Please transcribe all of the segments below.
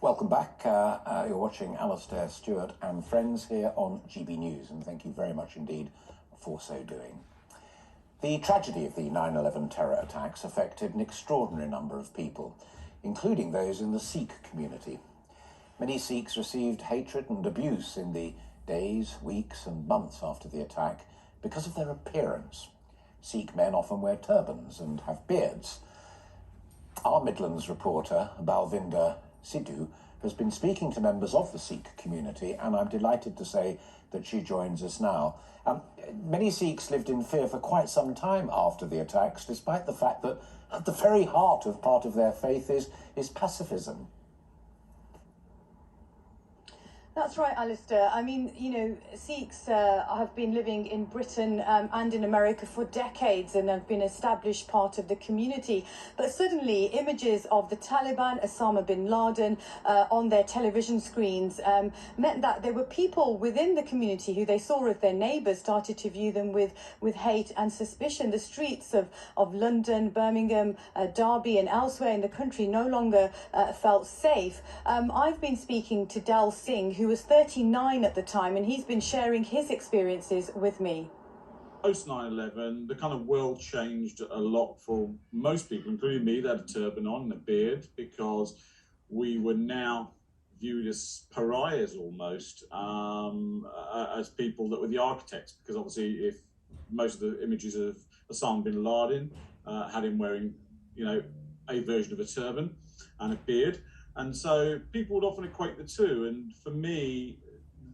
Welcome back. You're watching Alastair Stewart and Friends here on GB News, and thank you very much indeed for so doing. The tragedy of the 9/11 terror attacks affected an extraordinary number of people, including those in the Sikh community. Many Sikhs received hatred and abuse in the days, weeks and months after the attack because of their appearance. Sikh men often wear turbans and have beards. Our Midlands reporter, Balvinder Sidhu, has been speaking to members of the Sikh community, and I'm delighted to say that she joins us now. Many Sikhs lived in fear for quite some time after the attacks, despite the fact that at the very heart of part of their faith is pacifism. That's right, Alistair. I mean, Sikhs have been living in Britain and in America for decades and have been an established part of the community. But suddenly, images of the Taliban, Osama bin Laden, on their television screens meant that there were people within the community who they saw as their neighbours started to view them with hate and suspicion. The streets of London, Birmingham, Derby and elsewhere in the country no longer felt safe. I've been speaking to Dal Singh, who was 39 at the time, and he's been sharing his experiences with me. Post 9/11, the kind of world changed a lot for most people, including me, that had a turban on and a beard, because we were now viewed as pariahs almost, as people that were the architects, because obviously if most of the images of Osama bin Laden had him wearing, a version of a turban and a beard. And so people would often equate the two. And for me,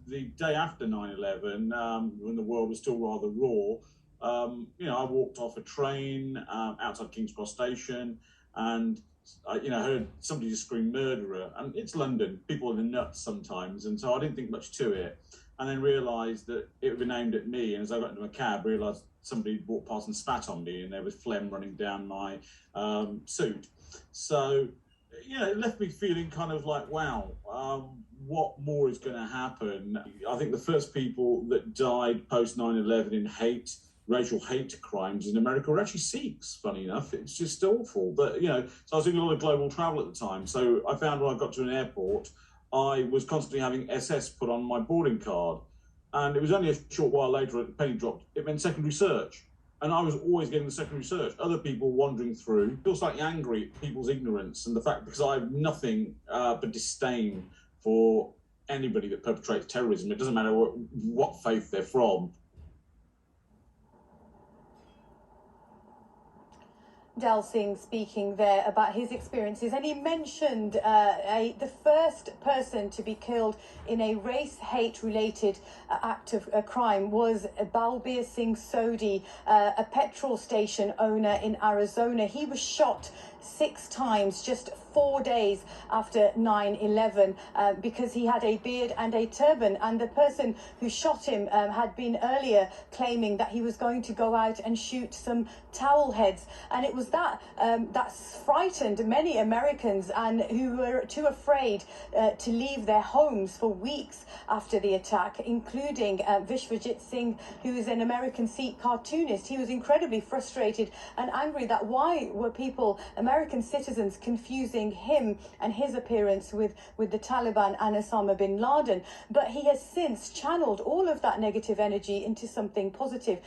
the day after 9/11, when the world was still rather raw, I walked off a train outside King's Cross Station, and I heard somebody just scream "murderer." And it's London, people are nuts sometimes, and so I didn't think much to it. And then realised that it had been aimed at me. And as I got into a cab, realised somebody walked past and spat on me, and there was phlegm running down my suit. So it left me feeling kind of like, wow, what more is going to happen? I think the first people that died post 9/11 in racial hate crimes in America were actually Sikhs, funny enough. It's just awful. But, so I was doing a lot of global travel at the time. So I found when I got to an airport, I was constantly having SS put on my boarding card. And it was only a short while later, the penny dropped, it meant secondary search. And I was always getting the secondary search. Other people wandering through, feel slightly angry at people's ignorance and the fact, because I have nothing but disdain for anybody that perpetrates terrorism. It doesn't matter what faith they're from. Dal Singh speaking there about his experiences, and he mentioned the first person to be killed in a race hate related act of a crime was Balbir Singh Sodhi, a petrol station owner in Arizona. He was shot 6 times just 4 days after 9/11 because he had a beard and a turban, and the person who shot him had been earlier claiming that he was going to go out and shoot some towel heads, and it was that frightened many Americans, and who were too afraid to leave their homes for weeks after the attack, including Vishwajit Singh, who is an American Sikh cartoonist. He was incredibly frustrated and angry that why were American citizens confusing him and his appearance with the Taliban and Osama bin Laden. But he has since channeled all of that negative energy into something positive.